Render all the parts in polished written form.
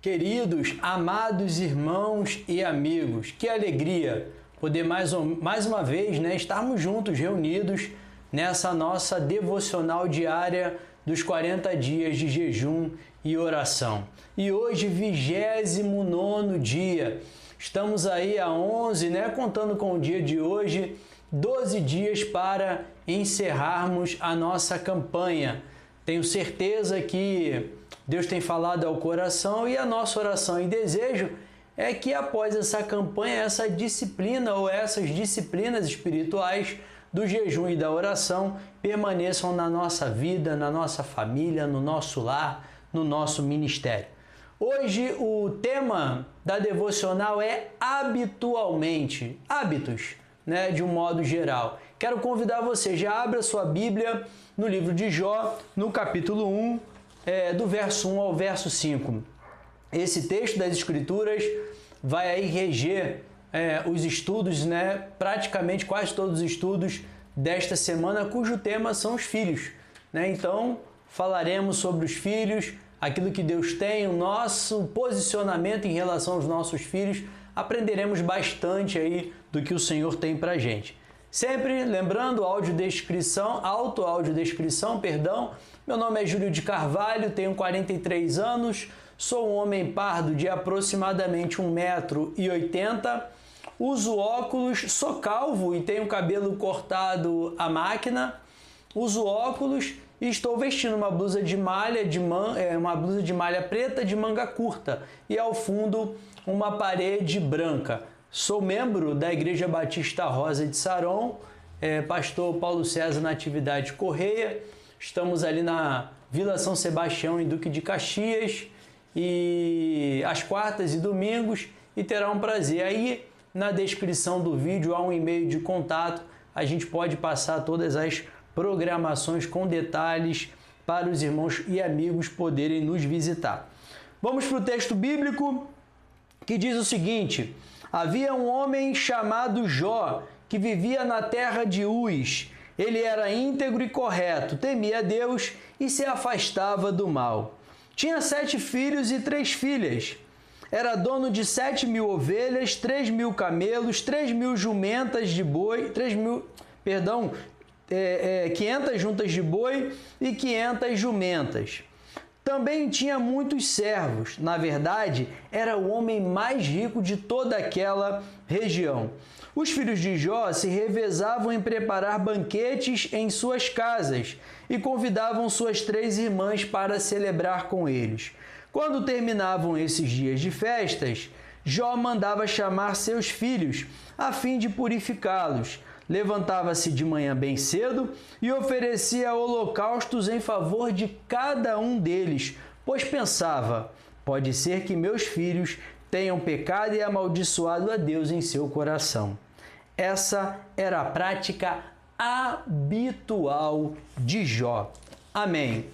Queridos, amados irmãos e amigos, que alegria poder mais uma vez, estarmos juntos, reunidos nessa nossa devocional diária dos 40 dias de jejum e oração. E hoje, 29º dia, estamos aí a 11, contando com o dia de hoje, 12 dias para encerrarmos a nossa campanha. Tenho certeza que Deus tem falado ao coração e a nossa oração e desejo é que após essa campanha, essa disciplina ou essas disciplinas espirituais do jejum e da oração permaneçam na nossa vida, na nossa família, no nosso lar, no nosso ministério. Hoje o tema da devocional é habitualmente, hábitos, de um modo geral. Quero convidar você, já abra sua Bíblia no livro de Jó, no capítulo 1, do verso 1 ao verso 5. Esse texto das Escrituras vai aí reger os estudos, praticamente quase todos os estudos desta semana, cujo tema são os filhos. Então, falaremos sobre os filhos, aquilo que Deus tem, o nosso posicionamento em relação aos nossos filhos, aprenderemos bastante aí do que o Senhor tem pra gente. Sempre lembrando, autoaudiodescrição, meu nome é Júlio de Carvalho, tenho 43 anos, sou um homem pardo de aproximadamente 1,80 m, uso óculos, sou calvo e tenho cabelo cortado à máquina, uso óculos e estou vestindo uma blusa de malha, preta de manga curta e ao fundo uma parede branca. Sou membro da Igreja Batista Rosa de Saron, pastor Paulo César Natividade Correia. Estamos ali na Vila São Sebastião, em Duque de Caxias, e às quartas e domingos, e terá um prazer. Aí na descrição do vídeo há um e-mail de contato, a gente pode passar todas as programações com detalhes para os irmãos e amigos poderem nos visitar. Vamos para o texto bíblico que diz o seguinte: havia um homem chamado Jó, que vivia na terra de Uz. Ele era íntegro e correto, temia a Deus e se afastava do mal. Tinha 7 filhos e 3 filhas. Era dono de 7.000 ovelhas, 3.000 camelos, 3.000 jumentas de boi, 500 juntas de boi e 500 jumentas. Também tinha muitos servos. Na verdade, era o homem mais rico de toda aquela região. Os filhos de Jó se revezavam em preparar banquetes em suas casas e convidavam suas 3 irmãs para celebrar com eles. Quando terminavam esses dias de festas, Jó mandava chamar seus filhos a fim de purificá-los. Levantava-se de manhã bem cedo e oferecia holocaustos em favor de cada um deles, pois pensava: pode ser que meus filhos tenham pecado e amaldiçoado a Deus em seu coração. Essa era a prática habitual de Jó. Amém.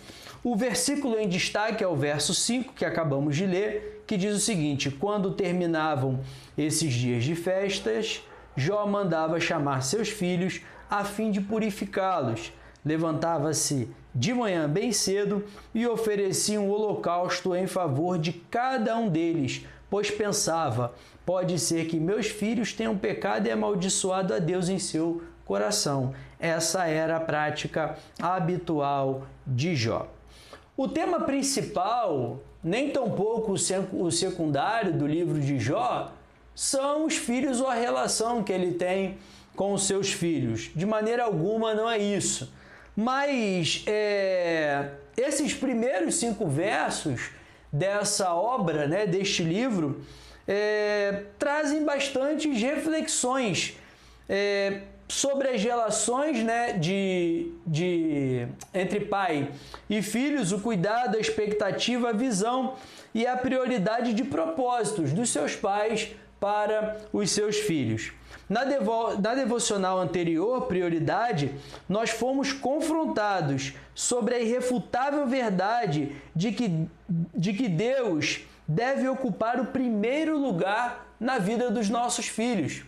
O versículo em destaque é o verso 5, que acabamos de ler, que diz o seguinte: quando terminavam esses dias de festas, Jó mandava chamar seus filhos a fim de purificá-los. Levantava-se de manhã bem cedo e oferecia um holocausto em favor de cada um deles, pois pensava: pode ser que meus filhos tenham pecado e amaldiçoado a Deus em seu coração. Essa era a prática habitual de Jó. O tema principal, nem tampouco o secundário do livro de Jó, são os filhos ou a relação que ele tem com os seus filhos. De maneira alguma não é isso. Mas esses primeiros 5 versos dessa obra, deste livro, trazem bastantes reflexões sobre as relações entre pai e filhos, o cuidado, a expectativa, a visão e a prioridade de propósitos dos seus pais para os seus filhos. Na devocional anterior, Prioridade, nós fomos confrontados sobre a irrefutável verdade de que Deus deve ocupar o primeiro lugar na vida dos nossos filhos.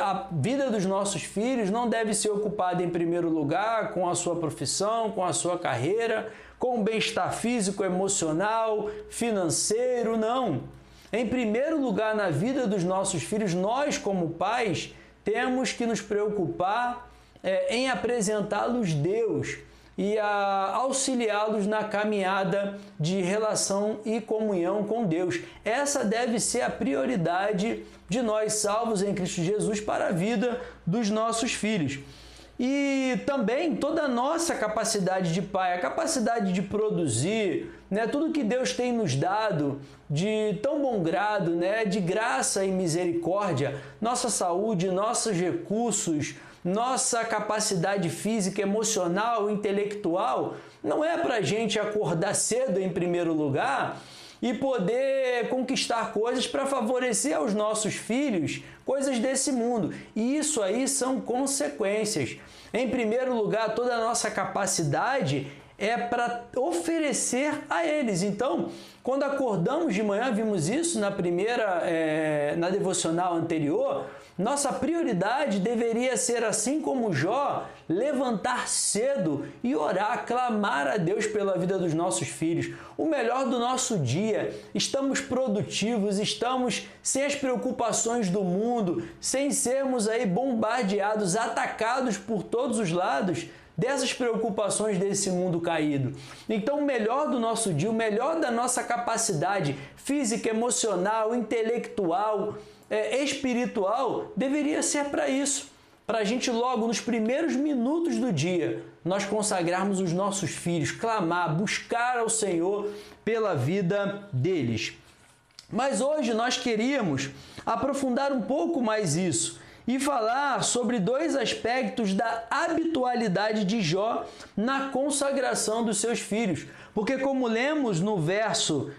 A vida dos nossos filhos não deve ser ocupada em primeiro lugar com a sua profissão, com a sua carreira, com bem-estar físico, emocional, financeiro, não. Em primeiro lugar, na vida dos nossos filhos, nós como pais temos que nos preocupar em apresentá-los Deus e a auxiliá-los na caminhada de relação e comunhão com Deus. Essa deve ser a prioridade de nós, salvos em Cristo Jesus, para a vida dos nossos filhos. E também toda a nossa capacidade de pai, a capacidade de produzir, tudo que Deus tem nos dado de tão bom grado, de graça e misericórdia, nossa saúde, nossos recursos, nossa capacidade física, emocional, intelectual, não é para a gente acordar cedo em primeiro lugar e poder conquistar coisas para favorecer aos nossos filhos, coisas desse mundo. E isso aí são consequências. Em primeiro lugar, toda a nossa capacidade é para oferecer a eles. Então, quando acordamos de manhã, vimos isso na devocional anterior, nossa prioridade deveria ser, assim como Jó, levantar cedo e orar, clamar a Deus pela vida dos nossos filhos. O melhor do nosso dia, estamos produtivos, estamos sem as preocupações do mundo, sem sermos aí bombardeados, atacados por todos os lados dessas preocupações desse mundo caído. Então, o melhor do nosso dia, o melhor da nossa capacidade física, emocional, intelectual, espiritual, deveria ser para isso. Para a gente logo nos primeiros minutos do dia, nós consagrarmos os nossos filhos, clamar, buscar ao Senhor pela vida deles. Mas hoje nós queríamos aprofundar um pouco mais isso e falar sobre dois aspectos da habitualidade de Jó na consagração dos seus filhos. Porque como lemos no verso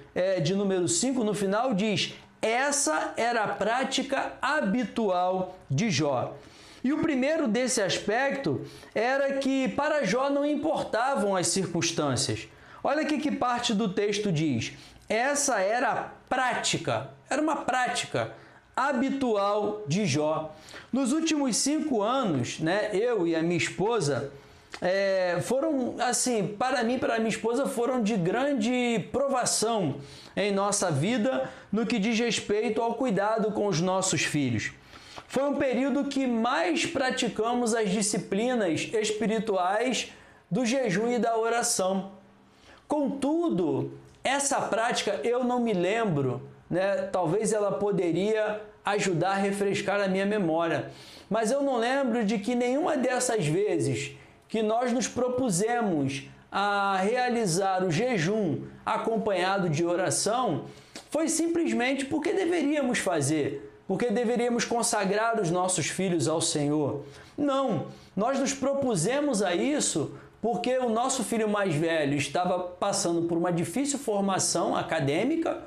de número 5, no final diz: essa era a prática habitual de Jó. E o primeiro desse aspecto era que para Jó não importavam as circunstâncias. Olha o que parte do texto diz. Essa era a prática, era uma prática habitual de Jó. Nos últimos 5 anos, eu e a minha esposa foram, assim, para mim e para a minha esposa, foram de grande provação em nossa vida no que diz respeito ao cuidado com os nossos filhos. Foi um período que mais praticamos as disciplinas espirituais do jejum e da oração. Contudo, essa prática eu não me lembro, talvez ela poderia ajudar a refrescar a minha memória, mas eu não lembro de que nenhuma dessas vezes que nós nos propusemos a realizar o jejum acompanhado de oração foi simplesmente porque deveríamos fazer, porque deveríamos consagrar os nossos filhos ao Senhor. Não, nós nos propusemos a isso porque o nosso filho mais velho estava passando por uma difícil formação acadêmica,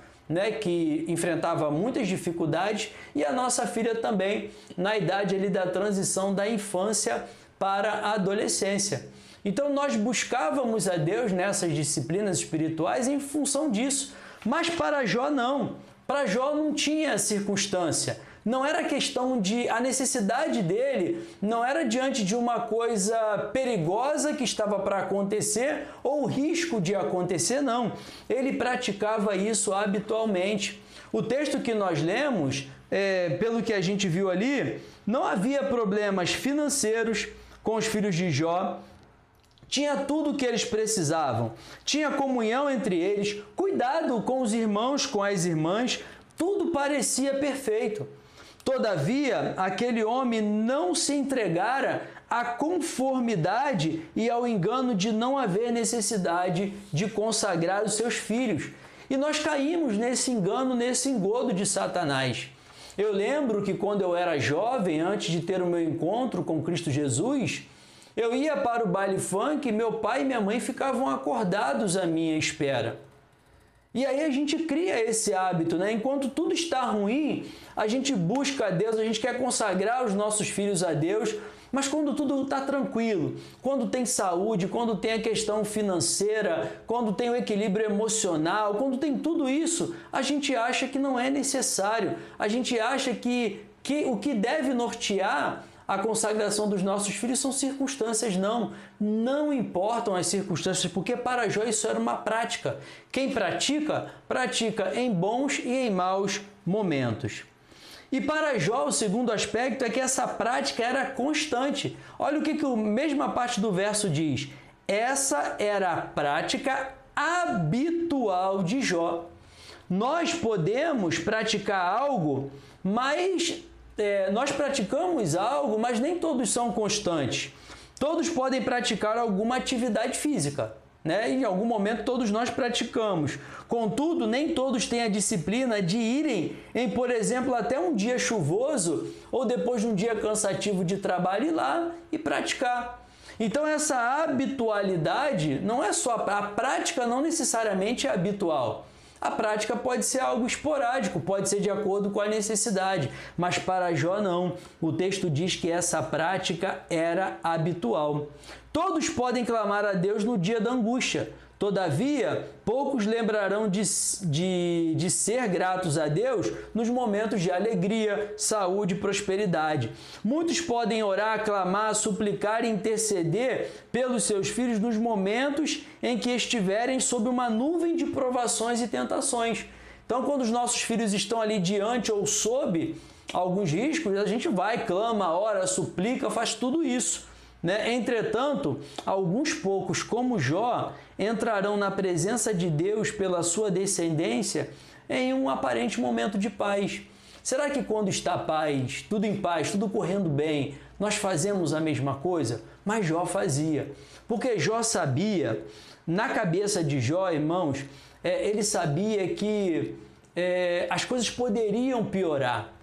que enfrentava muitas dificuldades, e a nossa filha também, na idade ali da transição da infância para a adolescência. Então nós buscávamos a Deus nessas disciplinas espirituais em função disso. Mas para Jó não. Para Jó não tinha circunstância. Não era questão de... A necessidade dele não era diante de uma coisa perigosa que estava para acontecer ou o risco de acontecer, não. Ele praticava isso habitualmente. O texto que nós lemos, pelo que a gente viu ali, não havia problemas financeiros com os filhos de Jó. Tinha tudo o que eles precisavam. Tinha comunhão entre eles, cuidado com os irmãos, com as irmãs. Tudo parecia perfeito. Todavia, aquele homem não se entregara à conformidade e ao engano de não haver necessidade de consagrar os seus filhos. E nós caímos nesse engano, nesse engodo de Satanás. Eu lembro que quando eu era jovem, antes de ter o meu encontro com Cristo Jesus, eu ia para o baile funk e meu pai e minha mãe ficavam acordados à minha espera. E aí a gente cria esse hábito, Enquanto tudo está ruim, a gente busca a Deus, a gente quer consagrar os nossos filhos a Deus, mas quando tudo está tranquilo, quando tem saúde, quando tem a questão financeira, quando tem o equilíbrio emocional, quando tem tudo isso, a gente acha que não é necessário, a gente acha que o que deve nortear a consagração dos nossos filhos são circunstâncias, não importam as circunstâncias, porque para Jó isso era uma prática. Quem pratica, pratica em bons e em maus momentos. E para Jó, o segundo aspecto é que essa prática era constante. Olha o que a mesma parte do verso diz. Essa era a prática habitual de Jó. Nós podemos praticar algo, mas nós praticamos algo, mas nem todos são constantes. Todos podem praticar alguma atividade física, né? Em algum momento todos nós praticamos. Contudo, nem todos têm a disciplina de irem em, por exemplo, até um dia chuvoso ou depois de um dia cansativo de trabalho ir lá e praticar. Então essa habitualidade não é só a prática, não necessariamente é habitual. A prática pode ser algo esporádico, pode ser de acordo com a necessidade, mas para Jó não. O texto diz que essa prática era habitual. Todos podem clamar a Deus no dia da angústia. Todavia, poucos lembrarão de ser gratos a Deus nos momentos de alegria, saúde e prosperidade. Muitos podem orar, clamar, suplicar e interceder pelos seus filhos nos momentos em que estiverem sob uma nuvem de provações e tentações. Então, quando os nossos filhos estão ali diante ou sob alguns riscos, a gente vai, clama, ora, suplica, faz tudo isso. Entretanto, alguns poucos, como Jó, entrarão na presença de Deus pela sua descendência em um aparente momento de paz. Será que quando está paz, tudo correndo bem, nós fazemos a mesma coisa? Mas Jó fazia. Porque Jó sabia, na cabeça de Jó, irmãos, ele sabia que as coisas poderiam piorar.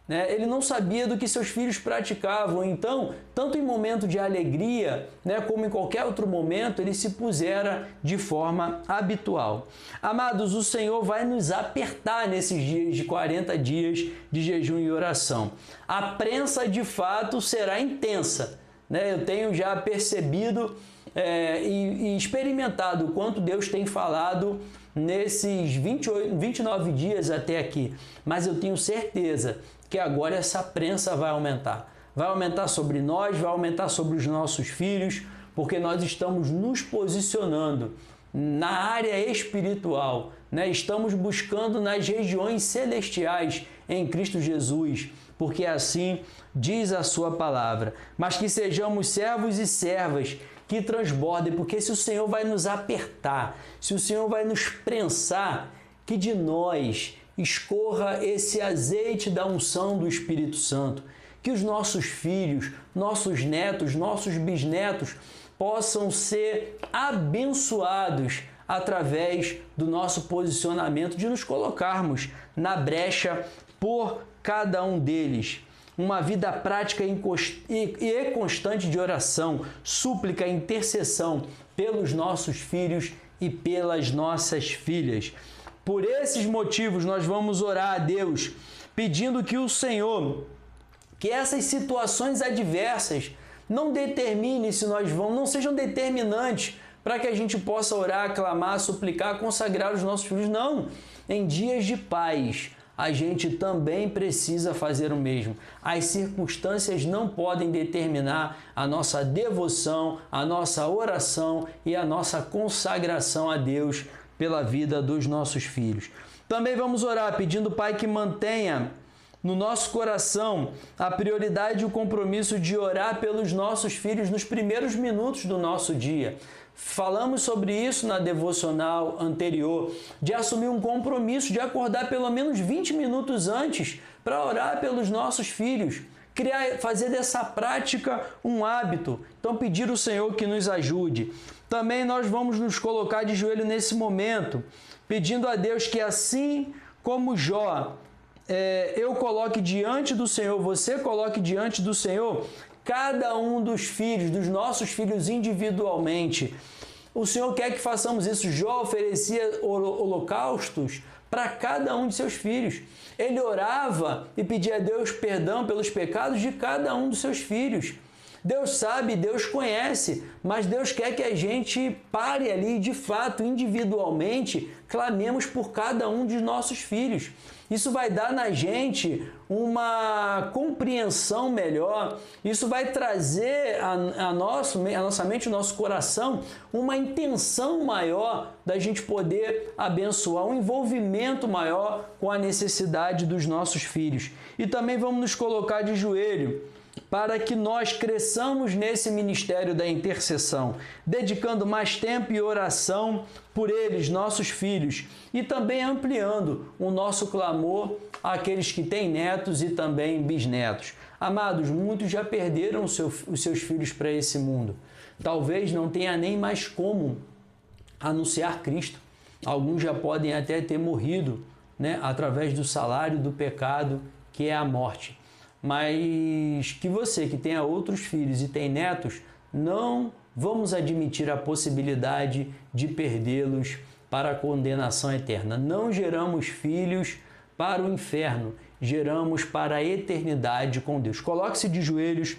Ele não sabia do que seus filhos praticavam, então, tanto em momento de alegria, como em qualquer outro momento, ele se pusera de forma habitual. Amados, o Senhor vai nos apertar nesses dias de 40 dias de jejum e oração. A prensa, de fato, será intensa. Eu tenho já percebido e experimentado o quanto Deus tem falado nesses 29 dias até aqui, mas eu tenho certeza que agora essa prensa vai aumentar. Vai aumentar sobre nós, vai aumentar sobre os nossos filhos, porque nós estamos nos posicionando na área espiritual, Estamos buscando nas regiões celestiais em Cristo Jesus, porque assim diz a sua palavra. Mas que sejamos servos e servas que transbordem, porque se o Senhor vai nos apertar, se o Senhor vai nos prensar, que de nós escorra esse azeite da unção do Espírito Santo, que os nossos filhos, nossos netos, nossos bisnetos possam ser abençoados através do nosso posicionamento, de nos colocarmos na brecha por cada um deles. Uma vida prática e constante de oração, súplica, intercessão pelos nossos filhos e pelas nossas filhas. Por esses motivos, nós vamos orar a Deus, pedindo que o Senhor, que essas situações adversas não determinem se nós vamos, não sejam determinantes para que a gente possa orar, clamar, suplicar, consagrar os nossos filhos. Não, em dias de paz, a gente também precisa fazer o mesmo. As circunstâncias não podem determinar a nossa devoção, a nossa oração e a nossa consagração a Deus pela vida dos nossos filhos. Também vamos orar pedindo, Pai, que mantenha no nosso coração a prioridade e o compromisso de orar pelos nossos filhos nos primeiros minutos do nosso dia. Falamos sobre isso na devocional anterior, de assumir um compromisso de acordar pelo menos 20 minutos antes para orar pelos nossos filhos, fazer dessa prática um hábito. Então, pedir ao Senhor que nos ajude. Também nós vamos nos colocar de joelho nesse momento, pedindo a Deus que assim como Jó, eu coloque diante do Senhor, você coloque diante do Senhor cada um dos filhos, dos nossos filhos individualmente. O Senhor quer que façamos isso. Jó oferecia holocaustos para cada um de seus filhos. Ele orava e pedia a Deus perdão pelos pecados de cada um dos seus filhos. Deus sabe, Deus conhece, mas Deus quer que a gente pare ali, de fato, individualmente, clamemos por cada um de nossos filhos. Isso vai dar na gente uma compreensão melhor, isso vai trazer a nossa mente, o nosso coração, uma intenção maior da gente poder abençoar, um envolvimento maior com a necessidade dos nossos filhos. E também vamos nos colocar de joelho para que nós cresçamos nesse ministério da intercessão, dedicando mais tempo e oração por eles, nossos filhos, e também ampliando o nosso clamor àqueles que têm netos e também bisnetos. Amados, muitos já perderam os seus filhos para esse mundo. Talvez não tenha nem mais como anunciar Cristo. Alguns já podem até ter morrido, né, através do salário do pecado, que é a morte. Mas que você que tenha outros filhos e tem netos, não vamos admitir a possibilidade de perdê-los para a condenação eterna. Não geramos filhos para o inferno, geramos para a eternidade com Deus. Coloque-se de joelhos,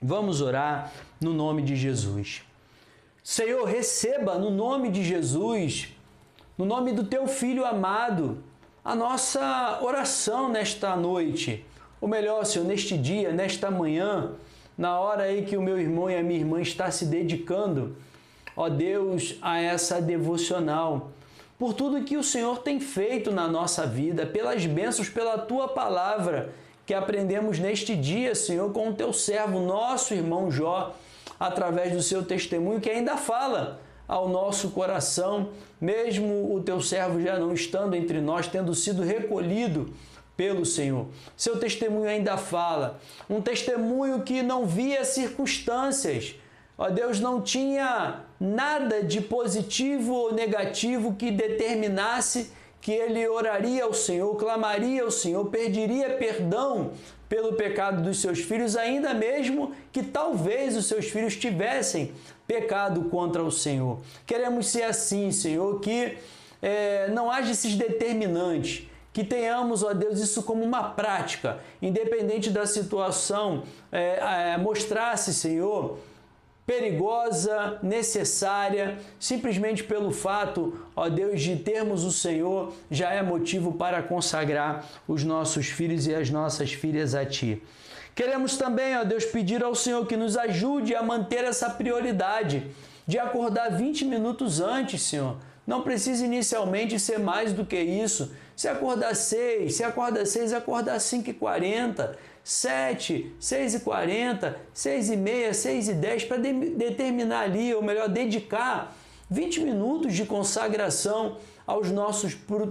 vamos orar no nome de Jesus. Senhor, receba no nome de Jesus, no nome do teu Filho amado, a nossa oração nesta noite. Ou melhor, Senhor, neste dia, nesta manhã, na hora aí que o meu irmão e a minha irmã está se dedicando, ó Deus, a essa devocional, por tudo que o Senhor tem feito na nossa vida, pelas bênçãos, pela Tua palavra, que aprendemos neste dia, Senhor, com o Teu servo, nosso irmão Jó, através do seu testemunho, que ainda fala ao nosso coração, mesmo o Teu servo já não estando entre nós, tendo sido recolhido pelo Senhor. Seu testemunho ainda fala, um testemunho que não via circunstâncias. Ó Deus, não tinha nada de positivo ou negativo que determinasse que ele oraria ao Senhor, clamaria ao Senhor, pediria perdão pelo pecado dos seus filhos, ainda mesmo que talvez os seus filhos tivessem pecado contra o Senhor. Queremos ser assim, Senhor, que não haja esses determinantes, que tenhamos, ó Deus, isso como uma prática, independente da situação, mostrasse, Senhor, perigosa, necessária, simplesmente pelo fato, ó Deus, de termos o Senhor, já é motivo para consagrar os nossos filhos e as nossas filhas a Ti. Queremos também, ó Deus, pedir ao Senhor que nos ajude a manter essa prioridade de acordar 20 minutos antes, Senhor. Não precisa inicialmente ser mais do que isso. Se acordar 6, se acordar 6, acordar 5h40, 7, 6h40, 6h30, 6h10, para determinar ali, ou melhor, dedicar 20 minutos de consagração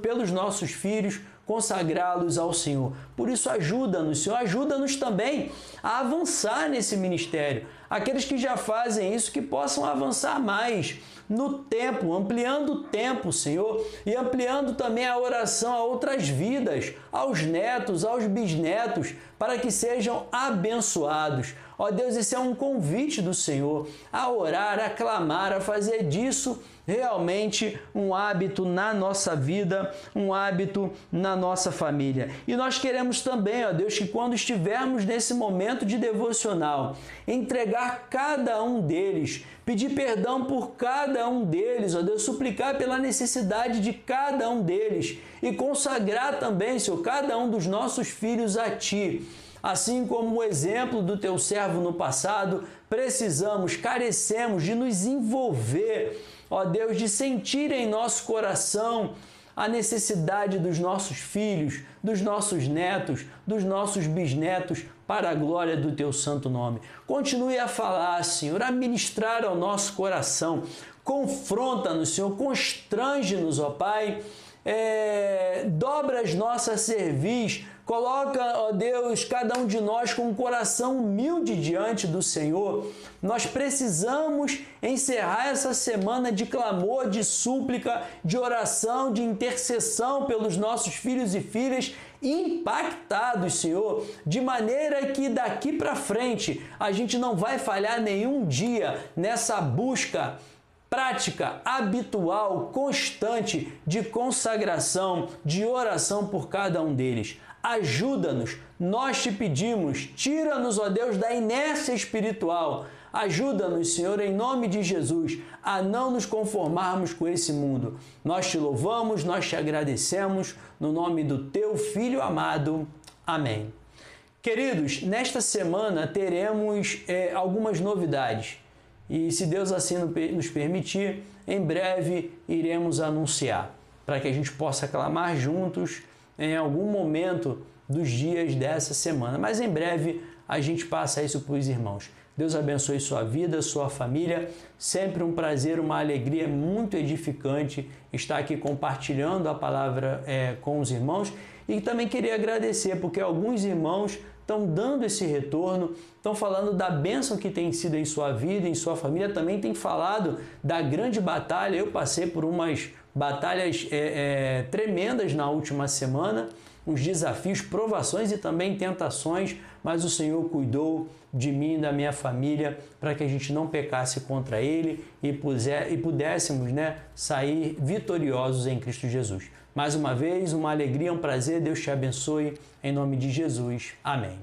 pelos nossos filhos, consagrá-los ao Senhor. Por isso, ajuda-nos, Senhor, ajuda-nos também a avançar nesse ministério. Aqueles que já fazem isso, que possam avançar mais no tempo, ampliando o tempo, Senhor, e ampliando também a oração a outras vidas, aos netos, aos bisnetos, para que sejam abençoados. Ó Deus, esse é um convite do Senhor a orar, a clamar, a fazer disso realmente um hábito na nossa vida, um hábito na nossa família. E nós queremos também, ó Deus, que quando estivermos nesse momento de devocional, entregar cada um deles, pedir perdão por cada um deles, ó Deus, suplicar pela necessidade de cada um deles e consagrar também, Senhor, cada um dos nossos filhos a Ti. Assim como o exemplo do Teu servo no passado, precisamos, carecemos de nos envolver, ó Deus, de sentir em nosso coração a necessidade dos nossos filhos, dos nossos netos, dos nossos bisnetos, para a glória do Teu santo nome. Continue a falar, Senhor, a ministrar ao nosso coração. Confronta-nos, Senhor, constrange-nos, ó Pai, dobra as nossas cerviz, coloca, ó Deus, cada um de nós com um coração humilde diante do Senhor. Nós precisamos encerrar essa semana de clamor, de súplica, de oração, de intercessão pelos nossos filhos e filhas impactados, Senhor, de maneira que daqui para frente a gente não vai falhar nenhum dia nessa busca prática habitual, constante de consagração, de oração por cada um deles. Ajuda-nos, nós te pedimos, tira-nos, ó Deus, da inércia espiritual. Ajuda-nos, Senhor, em nome de Jesus, a não nos conformarmos com esse mundo. Nós te louvamos, nós te agradecemos, no nome do teu Filho amado. Amém. Queridos, nesta semana teremos algumas novidades e, se Deus assim nos permitir, em breve iremos anunciar, para que a gente possa clamar juntos em algum momento dos dias dessa semana. Mas em breve a gente passa isso para os irmãos. Deus abençoe sua vida, sua família. Sempre um prazer, uma alegria muito edificante estar aqui compartilhando a palavra com os irmãos. E também queria agradecer, porque alguns irmãos estão dando esse retorno, estão falando da bênção que tem sido em sua vida, em sua família, também tem falado da grande batalha. Eu passei por umas batalhas tremendas na última semana, os desafios, provações e também tentações, mas o Senhor cuidou de mim e da minha família para que a gente não pecasse contra Ele e pudéssemos sair vitoriosos em Cristo Jesus. Mais uma vez, uma alegria, um prazer, Deus te abençoe, em nome de Jesus. Amém.